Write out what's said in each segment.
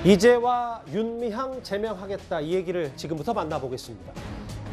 이재와 윤미향 제명하겠다 이 얘기를 지금부터 만나보겠습니다.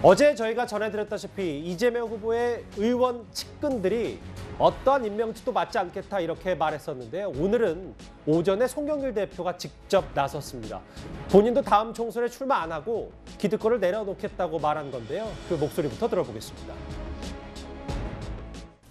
어제 저희가 전해드렸다시피 이재명 후보의 의원 측근들이 어떠한 임명치도 맞지 않겠다 이렇게 말했었는데요. 오늘은 오전에 송영길 대표가 직접 나섰습니다. 본인도 다음 총선에 출마 안 하고 기득권을 내려놓겠다고 말한 건데요. 그 목소리부터 들어보겠습니다.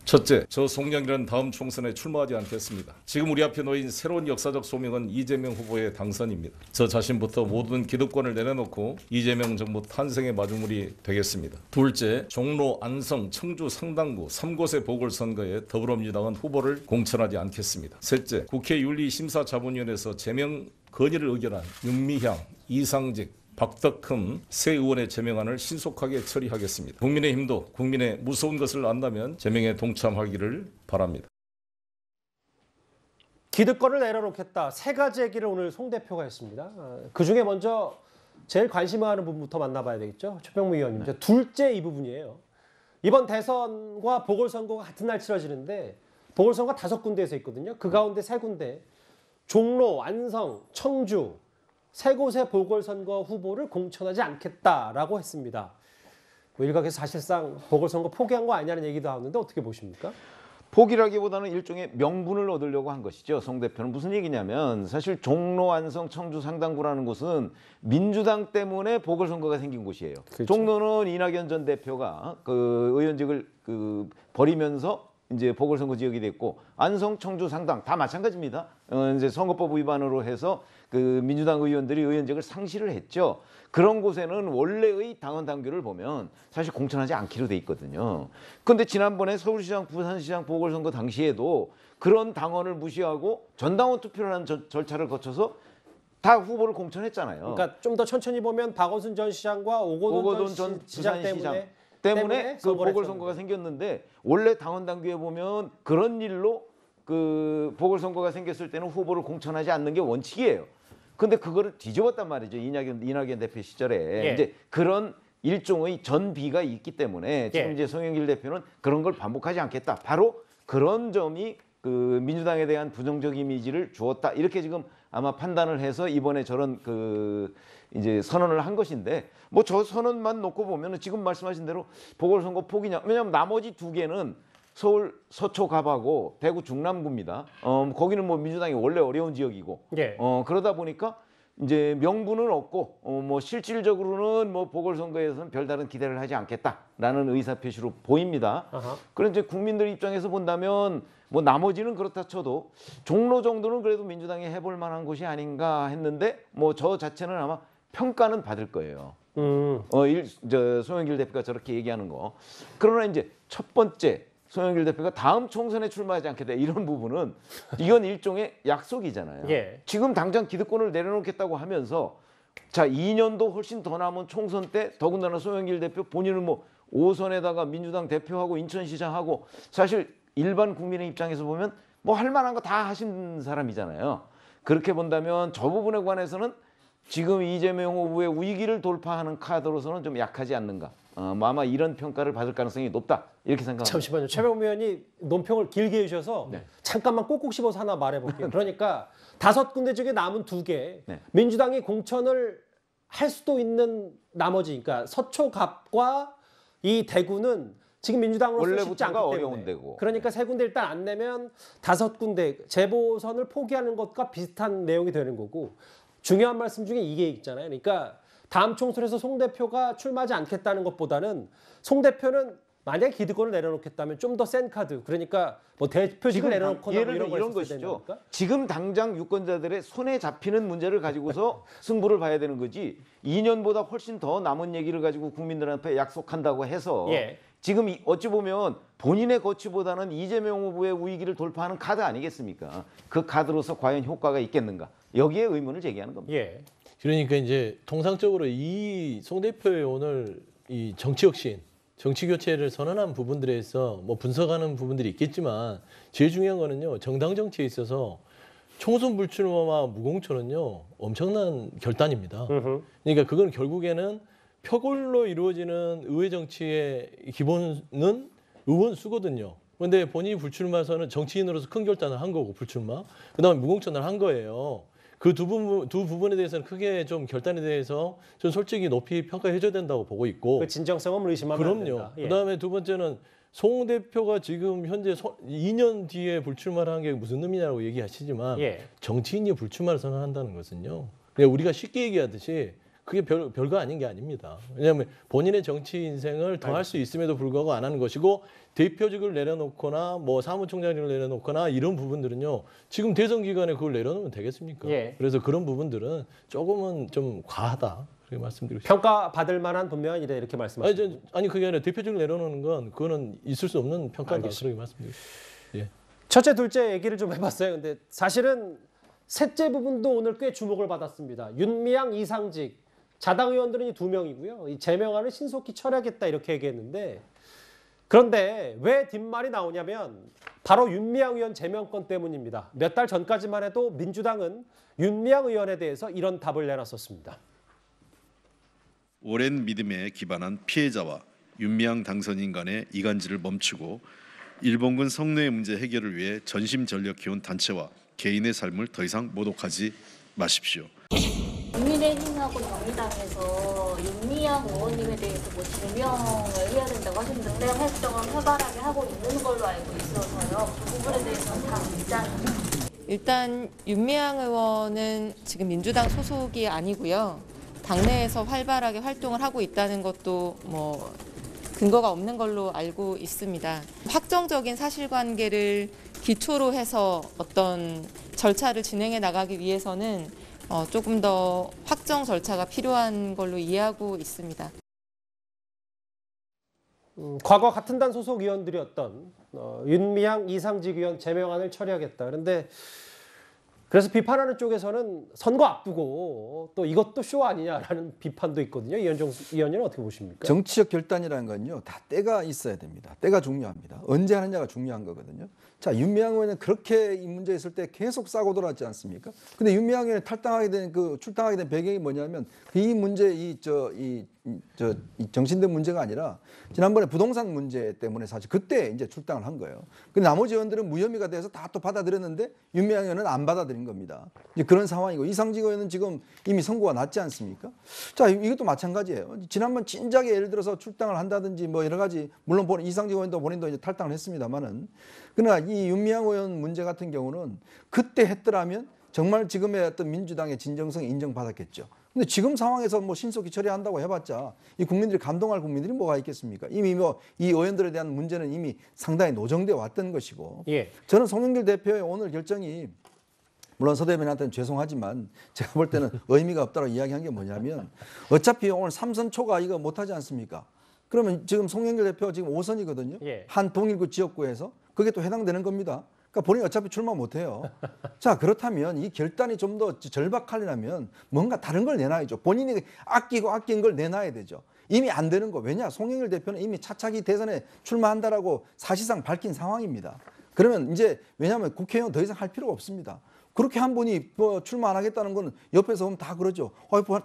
첫째, 저 송영길은 다음 총선에 출마하지 않겠습니다. 지금 우리 앞에 놓인 새로운 역사적 소명은 이재명 후보의 당선입니다. 저 자신부터 모든 기득권을 내려놓고 이재명 정부 탄생의 마중물이 되겠습니다. 둘째, 종로, 안성, 청주, 상당구 3곳의 보궐선거에 더불어민주당은 후보를 공천하지 않겠습니다. 셋째, 국회 윤리심사자문위원회에서 제명 건의를 의결한 윤미향, 이상직, 박덕흠 세 의원의 제명안을 신속하게 처리하겠습니다. 국민의힘도 국민의 무서운 것을 안다면 제명에 동참하기를 바랍니다. 기득권을 내려놓겠다. 세 가지 얘기를 오늘 송 대표가 했습니다. 그중에 먼저 제일 관심하는 부분부터 만나봐야 되겠죠. 최병무 의원님. 네. 둘째 이 부분이에요. 이번 대선과 보궐선거가 같은 날 치러지는데 보궐선거 5군데에서 있거든요. 그 가운데 3군데. 종로, 안성, 청주. 3곳의 보궐선거 후보를 공천하지 않겠다라고 했습니다. 일각에서 사실상 보궐선거 포기한 거 아니냐는 얘기도 하는데 어떻게 보십니까? 포기라기보다는 일종의 명분을 얻으려고 한 것이죠. 송 대표는 무슨 얘기냐면 사실 종로, 안성, 청주, 상당구라는 곳은 민주당 때문에 보궐선거가 생긴 곳이에요. 그렇죠. 종로는 이낙연 전 대표가 그 의원직을 버리면서 이제 보궐선거 지역이 됐고, 안성, 청주, 상당 다 마찬가지입니다. 이제 선거법 위반으로 해서 그 민주당 의원들이 의원직을 상실을 했죠. 그런 곳에는 원래의 당원 당규를 보면 사실 공천하지 않기로 돼 있거든요. 그런데 지난번에 서울시장, 부산시장 보궐선거 당시에도 그런 당원을 무시하고 전당원 투표를 하는 절차를 거쳐서 다 후보를 공천했잖아요. 그러니까 좀 더 천천히 보면 박원순 전 시장과 오거돈 전 시장 때문에 그 보궐선거가 생겼는데, 원래 당원 당규에 보면 그런 일로 그 보궐선거가 생겼을 때는 후보를 공천하지 않는 게 원칙이에요. 근데 그거를 뒤집었단 말이죠. 이낙연 대표 시절에. 예. 이제 그런 일종의 전비가 있기 때문에 지금 예. 이제 송영길 대표는 그런 걸 반복하지 않겠다. 바로 그런 점이 그 민주당에 대한 부정적 이미지를 주었다. 이렇게 지금 아마 판단을 해서 이번에 저런 그 이제 선언을 한 것인데, 뭐 저 선언만 놓고 보면은 지금 말씀하신 대로 보궐선거 포기냐. 왜냐하면 나머지 2개는 서울 서초 갑하고 대구 중남구입니다. 거기는 뭐 민주당이 원래 어려운 지역이고, 예. 그러다 보니까 이제 명분은 없고, 뭐 실질적으로는 뭐 보궐선거에서는 별다른 기대를 하지 않겠다라는 의사표시로 보입니다. 그런데 이제 국민들 입장에서 본다면 뭐 나머지는 그렇다 쳐도 종로 정도는 그래도 민주당이 해볼 만한 곳이 아닌가 했는데, 뭐 저 자체는 아마 평가는 받을 거예요. 송영길 대표가 저렇게 얘기하는 거. 그러나 이제 첫 번째, 송영길 대표가 다음 총선에 출마하지 않겠다 이런 부분은 이건 일종의 약속이잖아요. 예. 지금 당장 기득권을 내려놓겠다고 하면서 자 2년도 훨씬 더 남은 총선 때 더군다나 송영길 대표 본인은 뭐 5선에다가 민주당 대표하고 인천시장하고 사실 일반 국민의 입장에서 보면 뭐 할 만한 거 다 하신 사람이잖아요. 그렇게 본다면 저 부분에 관해서는 지금 이재명 후보의 위기를 돌파하는 카드로서는 좀 약하지 않는가. 아마 이런 평가를 받을 가능성이 높다. 이렇게 생각합니다. 잠시만요. 최병무 의원이 논평을 길게 해주셔서 네. 잠깐만 꼭꼭 씹어서 하나 말해볼게요. 그러니까 5군데 중에 남은 2개, 네. 민주당이 공천을 할 수도 있는 나머지, 그러니까 서초갑과 이 대구는 지금 민주당으로서 쉽지 않기 때문에 어려운 데고. 그러니까 3군데 일단 안 내면 5군데 재보선을 포기하는 것과 비슷한 내용이 되는 거고, 중요한 말씀 중에 이게 있잖아요. 그러니까 다음 총선에서 송 대표가 출마하지 않겠다는 것보다는 송 대표는 만약에 기득권을 내려놓겠다면 좀 더 센 카드, 그러니까 뭐 대표직을 내려놓거나 예를 뭐 이런 것이죠. 지금 당장 유권자들의 손에 잡히는 문제를 가지고서 승부를 봐야 되는 거지, 2년보다 훨씬 더 남은 얘기를 가지고 국민들한테 약속한다고 해서 예. 지금 어찌 보면 본인의 거취보다는 이재명 후보의 위기를 돌파하는 카드 아니겠습니까? 그 카드로서 과연 효과가 있겠는가? 여기에 의문을 제기하는 겁니다. 예. 그러니까 이제 통상적으로 이 송 대표의 오늘 이 정치 혁신, 정치 교체를 선언한 부분들에서 뭐 분석하는 부분들이 있겠지만 제일 중요한 거는요, 정당 정치에 있어서 총선 불출마와 무공천은요 엄청난 결단입니다. 그러니까 그건 결국에는 표골로 이루어지는 의회 정치의 기본은 의원 수거든요. 그런데 본인이 불출마해서는 정치인으로서 큰 결단을 한 거고, 불출마. 그다음에 무공천을 한 거예요. 그 두 부분에 대해서는 크게 좀 결단에 대해서 전 솔직히 높이 평가해줘야 된다고 보고 있고. 그 진정성은 의심하면 안 그럼요. 된다. 예. 그다음에 두 번째는 송 대표가 지금 현재 2년 뒤에 불출마를 한 게 무슨 의미냐고 얘기하시지만 예. 정치인이 불출마를 선언한다는 것은요. 그냥 우리가 쉽게 얘기하듯이 그게 별거 아닌 게 아닙니다. 왜냐하면 본인의 정치 인생을 더 할 수 있음에도 불구하고 안 하는 것이고 대표직을 내려놓거나 뭐 사무총장직을 내려놓거나 이런 부분들은요. 지금 대선 기간에 그걸 내려놓으면 되겠습니까? 예. 그래서 그런 부분들은 조금은 좀 과하다. 그렇게 말씀드리고 싶습니다. 평가받을 만한 분명이다 이렇게 말씀하시죠. 아니 그게 아니라 대표직을 내려놓는 건 그거는 있을 수 없는 평가다. 알겠습니다. 그렇게 말씀드리고 싶습니다. 예. 첫째, 둘째 얘기를 좀 해봤어요. 근데 사실은 셋째 부분도 오늘 꽤 주목을 받았습니다. 윤미향, 이상직 자당 의원들은 이 2명이고요. 이 제명안을 신속히 처리하겠다 이렇게 얘기했는데 그런데 왜 뒷말이 나오냐면 바로 윤미향 의원 제명권 때문입니다. 몇 달 전까지만 해도 민주당은 윤미향 의원에 대해서 이런 답을 내놨었습니다. 오랜 믿음에 기반한 피해자와 윤미향 당선인 간의 이간질을 멈추고 일본군 성노예 문제 해결을 위해 전심전력해온 단체와 개인의 삶을 더 이상 모독하지 마십시오. 국민의힘하고 정의당에서 윤미향 의원님에 대해서 뭐 제명을 해야 된다고 하셨는데 활동을 활발하게 하고 있는 걸로 알고 있어서요. 그 부분에 대해서는 다 입장이. 일단 윤미향 의원은 지금 민주당 소속이 아니고요. 당내에서 활발하게 활동을 하고 있다는 것도 뭐 근거가 없는 걸로 알고 있습니다. 확정적인 사실관계를 기초로 해서 어떤 절차를 진행해 나가기 위해서는 조금 더 확정 절차가 필요한 걸로 이해하고 있습니다. 과거 같은 당 소속 의원들이었던 윤미향, 이상직 의원 제명안을 처리하겠다. 그런데 그래서 비판하는 쪽에서는 선거 앞두고 또 이것도 쇼 아니냐라는 비판도 있거든요. 이현정 의원님은 어떻게 보십니까? 정치적 결단이라는 건요, 다 때가 있어야 됩니다. 때가 중요합니다. 언제 하느냐가 중요한 거거든요. 자, 윤미향 의원은 그렇게 이 문제 있을 때 계속 싸고 돌았지 않습니까? 근데 윤미향 의원이 출당하게 된 배경이 뭐냐면 이 문제, 이 정신된 문제가 아니라 지난번에 부동산 문제 때문에 사실 그때 이제 출당을 한 거예요. 근데 나머지 의원들은 무혐의가 돼서 다 또 받아들였는데 윤미향 의원은 안 받아들인 겁니다. 이제 그런 상황이고 이상직 의원은 지금 이미 선고가 났지 않습니까? 자, 이것도 마찬가지예요. 지난번 진작에 예를 들어서 출당을 한다든지 뭐 여러 가지 물론 이상직 의원도 본인도 이제 탈당을 했습니다만은 그러나 이 윤미향 의원 문제 같은 경우는 그때 했더라면 정말 지금의 어떤 민주당의 진정성이 인정받았겠죠. 근데 지금 상황에서 뭐 신속히 처리한다고 해봤자 이 국민들이 감동할 국민들이 뭐가 있겠습니까? 이미 뭐 이 의원들에 대한 문제는 이미 상당히 노정되어 왔던 것이고 예. 저는 송영길 대표의 오늘 결정이 물론 서 대변인한테는 죄송하지만 제가 볼 때는 의미가 없다고 이야기한 게 뭐냐면 어차피 오늘 3선 초과 이거 못하지 않습니까? 그러면 지금 송영길 대표 지금 5선이거든요. 예. 한 동일구 지역구에서 그게 또 해당되는 겁니다. 그러니까 본인이 어차피 출마 못해요. 자, 그렇다면 이 결단이 좀 더 절박하려면 뭔가 다른 걸 내놔야죠. 본인이 아낀 걸 내놔야 되죠. 이미 안 되는 거. 왜냐? 송영길 대표는 이미 차차기 대선에 출마한다라고 사실상 밝힌 상황입니다. 그러면 이제 왜냐하면 국회의원 더 이상 할 필요가 없습니다. 그렇게 한 분이 뭐 출마 안 하겠다는 건 옆에서 보면 다 그러죠.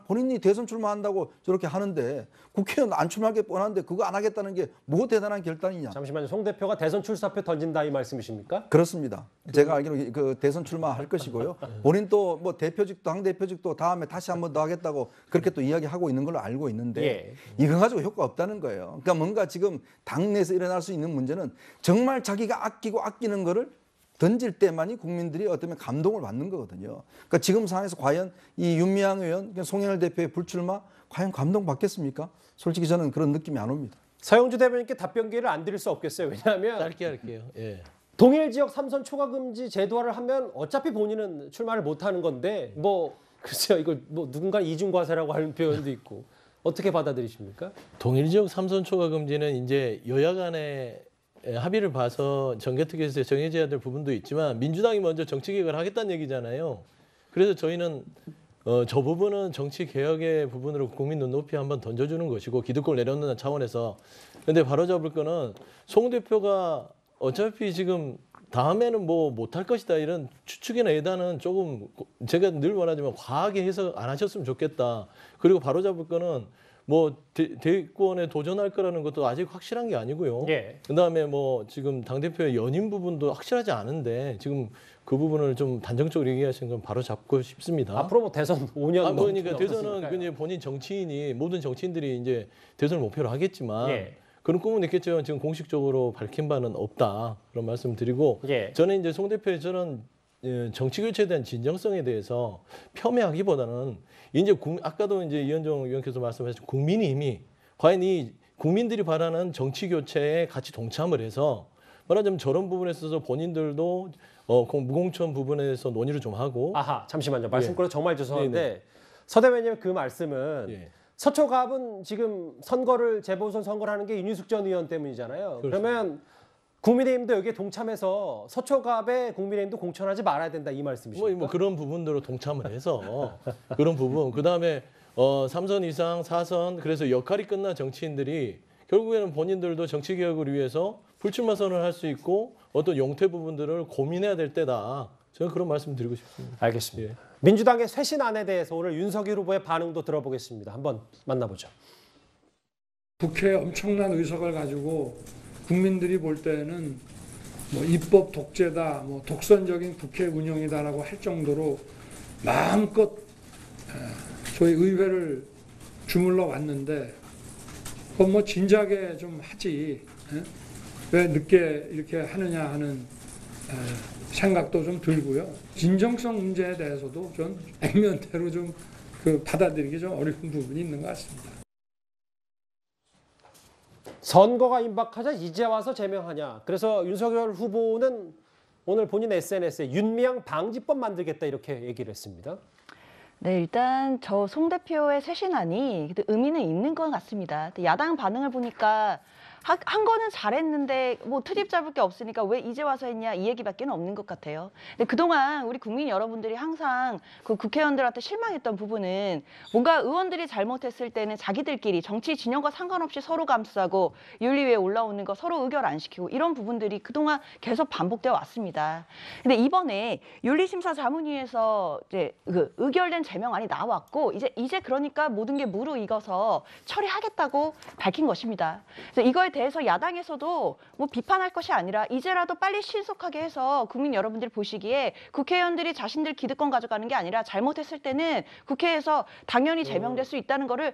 본인이 대선 출마한다고 저렇게 하는데 국회의원 안 출마할 게 뻔한데 그거 안 하겠다는 게 뭐 대단한 결단이냐. 잠시만요. 송 대표가 대선 출사표 던진다 이 말씀이십니까? 그렇습니다. 제가 알기로 그 대선 출마할 것이고요. 본인 또 뭐 대표직도 당 대표직도 다음에 다시 한 번 더 하겠다고 그렇게 또 이야기하고 있는 걸로 알고 있는데 예. 이거 가지고 효과 없다는 거예요. 그러니까 뭔가 지금 당내에서 일어날 수 있는 문제는 정말 자기가 아끼는 거를 던질 때만이 국민들이 어쩌면 감동을 받는 거거든요. 그러니까 지금 상황에서 과연 이 윤미향 의원, 송영길 대표의 불출마 과연 감동 받겠습니까? 솔직히 저는 그런 느낌이 안 옵니다. 서영주 대변인께 답변 기회를 안 드릴 수 없겠어요. 왜냐하면 짧게 할게요. 예. 동일 지역 3선 초과 금지 제도화를 하면 어차피 본인은 출마를 못 하는 건데 뭐 글쎄요. 이걸 뭐 누군가 이중 과세라고 하는 표현도 있고 어떻게 받아들이십니까? 동일 지역 3선 초과 금지는 이제 여야 간의 합의를 봐서 정개특위에서 정해져야 될 부분도 있지만 민주당이 먼저 정치개혁을 하겠다는 얘기잖아요. 그래서 저희는 저 부분은 정치개혁의 부분으로 국민 눈높이 한번 던져주는 것이고 기득권을 내려놓는 차원에서. 그런데 바로잡을 거는 송 대표가 어차피 지금 다음에는 뭐 못할 것이다 이런 추측이나 예단은 조금 제가 늘 말하지만 과하게 해석 안 하셨으면 좋겠다. 그리고 바로잡을 거는 뭐 대권에 도전할 거라는 것도 아직 확실한 게 아니고요. 예. 그다음에 뭐 지금 당대표의 연임 부분도 확실하지 않은데 지금 그 부분을 좀 단정적으로 얘기하시는 건 바로 잡고 싶습니다. 앞으로 뭐 대선 5년 그러니까 대선은 이제 본인 정치인이 모든 정치인들이 이제 대선을 목표로 하겠지만 예. 그런 꿈은 있겠지만 지금 공식적으로 밝힌 바는 없다 그런 말씀 드리고 예. 저는 이제 송 대표의 저는 정치 교체에 대한 진정성에 대해서 폄훼하기보다는 이제 아까도 이제 이현정 의원께서 말씀하신 국민의힘이 과연 이 국민들이 바라는 정치 교체에 같이 동참을 해서 말하자면 저런 부분에 있어서 본인들도 무공천 부분에 대해서 논의를 좀 하고. 아하, 잠시만요. 말씀 끊어 정말 죄송한데 네네. 서 대변인 그 말씀은 예. 서초갑은 지금 재보선 선거를 하는 게 윤희숙 전 의원 때문이잖아요. 그렇습니다. 그러면 국민의힘도 여기에 동참해서 서초갑에 국민의힘도 공천하지 말아야 된다 이 말씀이십니까? 뭐 그런 부분으로 동참을 해서 그런 부분. 그다음에 3선 이상 4선 그래서 역할이 끝난 정치인들이 결국에는 본인들도 정치 개혁을 위해서 불출마 선언을 할 수 있고 어떤 용태 부분들을 고민해야 될 때다. 저는 그런 말씀 드리고 싶습니다. 알겠습니다. 예. 민주당의 쇄신안에 대해서 오늘 윤석열 후보의 반응도 들어보겠습니다. 한번 만나보죠. 국회에 엄청난 의석을 가지고 국민들이 볼 때는 뭐 입법 독재다, 뭐 독선적인 국회 운영이다라고 할 정도로 마음껏 소위 의회를 주물러 왔는데 그건 뭐 진작에 좀 하지 왜 늦게 이렇게 하느냐 하는 생각도 좀 들고요. 진정성 문제에 대해서도 좀 액면대로 좀 받아들이기 좀 어려운 부분이 있는 것 같습니다. 선거가 임박하자 이제 와서 제명하냐. 그래서 윤석열 후보는 오늘 본인 SNS에 윤미향 방지법 만들겠다 이렇게 얘기를 했습니다. 네, 일단 저 송 대표의 쇄신안이 의미는 있는 것 같습니다. 야당 반응을 보니까 한 거는 잘했는데 뭐 트집 잡을 게 없으니까 왜 이제 와서 했냐 이 얘기밖에 없는 것 같아요. 근데 그동안 우리 국민 여러분들이 항상 그 국회의원들한테 실망했던 부분은 뭔가 의원들이 잘못했을 때는 자기들끼리 정치 진영과 상관없이 서로 감싸고 윤리위에 올라오는 거 서로 의결 안 시키고 이런 부분들이 그동안 계속 반복되어 왔습니다. 근데 이번에 윤리심사자문위에서 이제 그 의결된 제명안이 나왔고 이제 그러니까 모든 게 무르익어서 처리하겠다고 밝힌 것입니다. 그래서 이거에 대해서 야당에서도 뭐 비판할 것이 아니라 이제라도 빨리 신속하게 해서 국민 여러분들이 보시기에 국회의원들이 자신들 기득권 가져가는 게 아니라 잘못했을 때는 국회에서 당연히 제명될 수 있다는 거를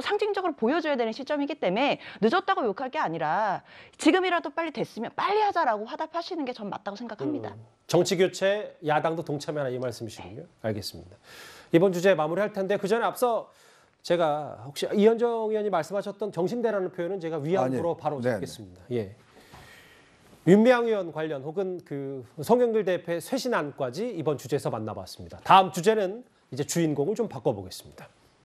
상징적으로 보여줘야 되는 시점이기 때문에 늦었다고 욕할 게 아니라 지금이라도 빨리 됐으면 빨리 하자라고 화답하시는 게 전 맞다고 생각합니다. 정치 교체 야당도 동참해라 이 말씀이시군요. 알겠습니다. 이번 주제 마무리할 텐데 그 전에 앞서 제가 혹시 이현정 의원이 말씀하셨던 정신대라는 표현은 제가 위안부로 바로 잡겠습니다. 예. 윤미향 의원 관련 혹은 그 송영길 대표의 쇄신안까지 이번 주제에서 만나봤습니다. 다음 주제는 이제 주인공을 좀 바꿔보겠습니다.